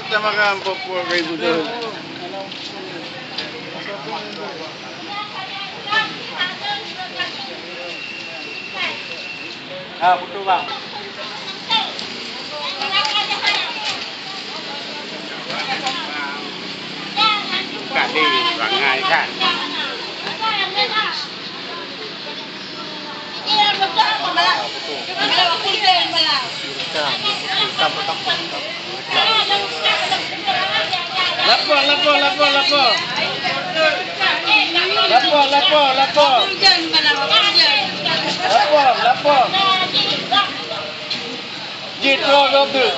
kita makan popcorn kayak gitu. Ah, betul bang. Kali rangai kan. Lapo. Gitu dong tuh.